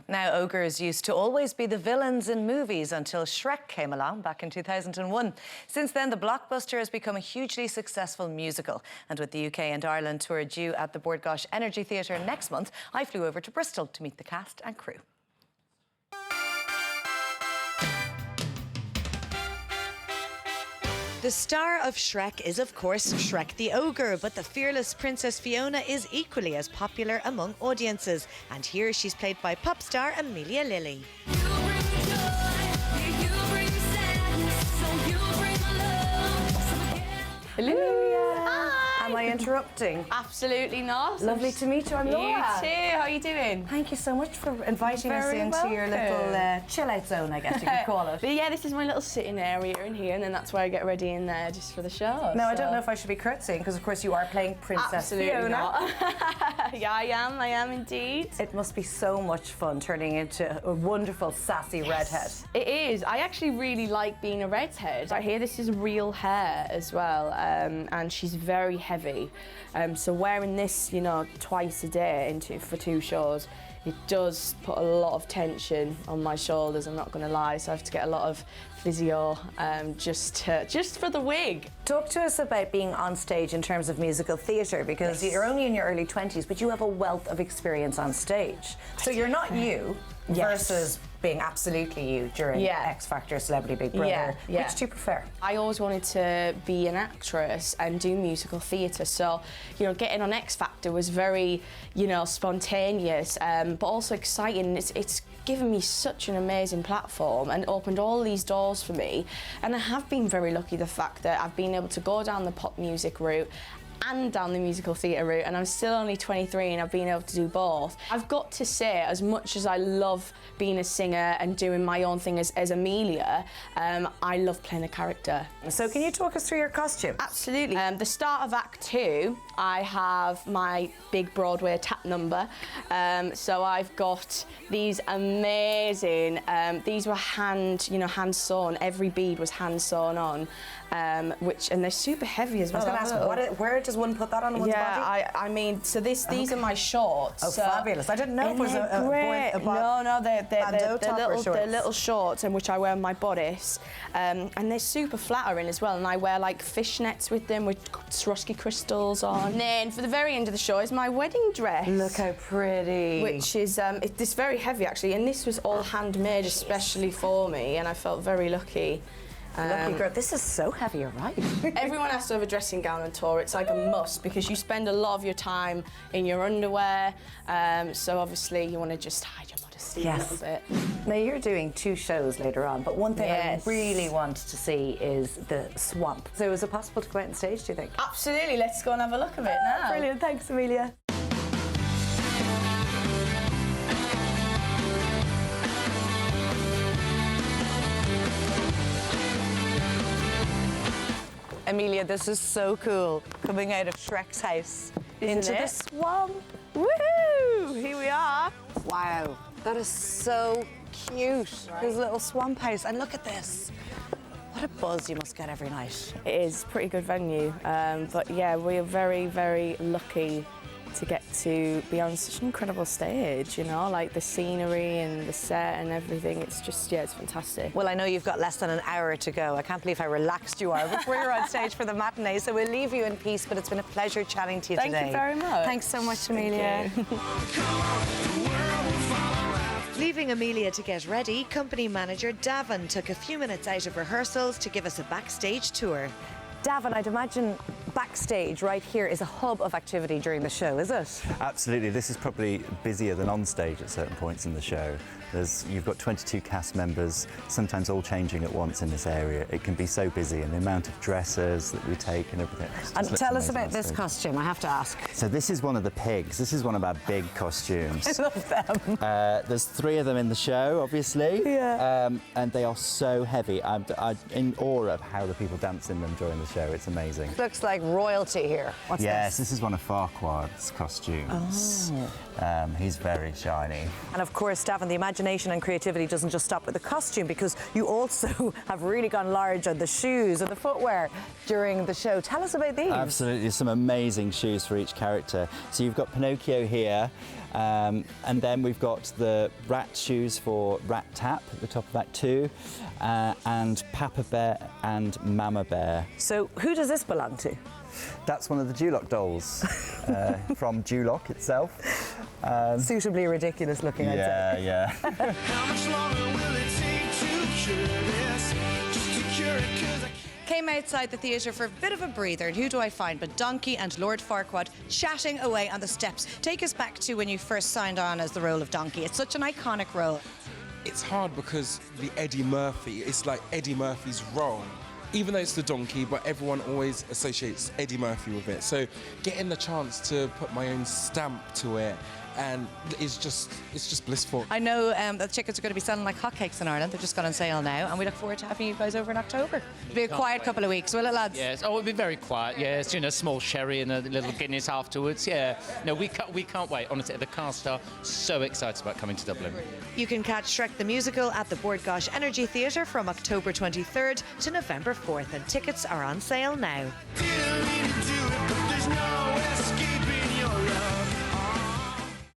Now, ogres used to always be the villains in movies until Shrek came along back in 2001. Since then, the blockbuster has become a hugely successful musical. And with the UK and Ireland tour due at the Bord Gáis Energy Theatre next month, I flew over to Bristol to meet the cast and crew. The star of Shrek is, of course, Shrek the Ogre, but the fearless Princess Fiona is equally as popular among audiences. And here she's played by pop star Amelia Lily. Hello. Am I interrupting? Absolutely not. Lovely to meet you. I'm Laura. You too. How are you doing? Thank you so much for inviting us Very into your little chill-out zone, I guess you could call it. But yeah, this is my little sitting area in here, and then that's where I get ready in there just for the show. Now, I don't know if I should be curtsying, because of course you are playing Princess Fiona. Not. Yeah, I am indeed. It must be so much fun turning into a wonderful, sassy redhead. It is. I actually really like being a redhead. I hear this is real hair as well, and she's very heavy. So wearing this, you know, twice a day for 2 shows, it does put a lot of tension on my shoulders, I'm not going to lie, so I have to get a lot of physio just for the wig. Talk to us about being on stage in terms of musical theatre, because you're only in your early 20s, but you have a wealth of experience on stage. So you're not you versus being absolutely you during X Factor, Celebrity Big Brother. Which do you prefer? I always wanted to be an actress and do musical theatre, so you know, getting on X Factor was very, you know, spontaneous, but also exciting. It's given me such an amazing platform and opened all these doors for me, and I have been very lucky the fact that I've been able to go down the pop music route and down the musical theatre route, and I'm still only 23 and I've been able to do both. I've got to say, as much as I love being a singer and doing my own thing as Amelia, I love playing a character. So can you talk us through your costume? Absolutely. The start of Act 2, I have my big Broadway tap number. So I've got these amazing, these were hand sewn, every bead was hand sewn on, and they're super heavy as well. I was going to ask, where does one put that on one's body? I mean, so these are my shorts. Oh, so fabulous. I didn't know it was they're little shorts, in which I wear my bodice, and they're super flattering as well, and I wear like fishnets with them with Swarovski crystals on. And then for the very end of the show is my wedding dress. Look how pretty. Which is, it's very heavy actually, and this was all handmade especially for me, and I felt very lucky. Lucky girl, this is so heavy, you're right. Everyone has to have a dressing gown on tour. It's like a must, because you spend a lot of your time in your underwear, so obviously you want to just hide your modesty a little bit. Now, you're doing 2 shows later on, but one thing I really want to see is the swamp. So is it possible to go out on stage, do you think? Absolutely, let's go and have a look at it now. Brilliant, thanks Amelia. Amelia, this is so cool, coming out of Shrek's house into the swamp. Woohoo! Here we are. Wow, that is so cute, his little swamp house. And look at this. What a buzz you must get every night. It is a pretty good venue, but yeah, we are very, very lucky to get to be on such an incredible stage, you know, like the scenery and the set and everything. It's just, it's fantastic. Well, I know you've got less than an hour to go. I can't believe how relaxed you are before you're on stage for the matinee, so we'll leave you in peace, but it's been a pleasure chatting to you today. Thank you very much. Thanks so much, Amelia. Leaving Amelia to get ready, company manager Davin took a few minutes out of rehearsals to give us a backstage tour. Davin, I'd imagine backstage right here is a hub of activity during the show, is it? Absolutely. This is probably busier than on stage at certain points in the show. You've got 22 cast members, sometimes all changing at once in this area. It can be so busy, and the amount of dressers that we take and everything. And tell us about this costume, I have to ask. So this is one of the pigs. This is one of our big costumes. I love them. There's 3 of them in the show, obviously. Yeah. And they are so heavy. I'm in awe of how the people dance in them during the show. It's amazing. Looks like royalty here. What's this? This is one of Farquaad's costumes. Oh. He's very shiny. And of course, Davin, the imagination and creativity doesn't just stop with the costume, because you also have really gone large on the shoes and the footwear during the show. Tell us about these. Absolutely, some amazing shoes for each character. So you've got Pinocchio here, And then we've got the rat shoes for Rat Tap at the top of Act 2, and Papa Bear and Mama Bear. So who does this belong to? That's one of the Duloc dolls from Duloc itself. Suitably ridiculous looking, I'd say. Yeah. How much longer will it take to cure this? Just to cure it, 'cause I Came outside the theatre for a bit of a breather, and who do I find but Donkey and Lord Farquaad chatting away on the steps. Take us back to when you first signed on as the role of Donkey. It's such an iconic role. It's hard because the Eddie Murphy, it's like Eddie Murphy's role. Even though it's the donkey, but everyone always associates Eddie Murphy with it. So getting the chance to put my own stamp to it, and it's just blissful. I know that the tickets are going to be selling like hotcakes in Ireland. They've just gone on sale now, and we look forward to having you guys over in October. It'll be a quiet couple of weeks, will it, lads? Yes. Oh, it'll be very quiet. Yes, you know, small sherry and a little Guinness afterwards. Yeah. No, we can't wait. Honestly, the cast are so excited about coming to Dublin. You can catch Shrek the Musical at the Bord Gáis Energy Theatre from October 23rd to November 4th, and tickets are on sale now. didn't mean to do it, but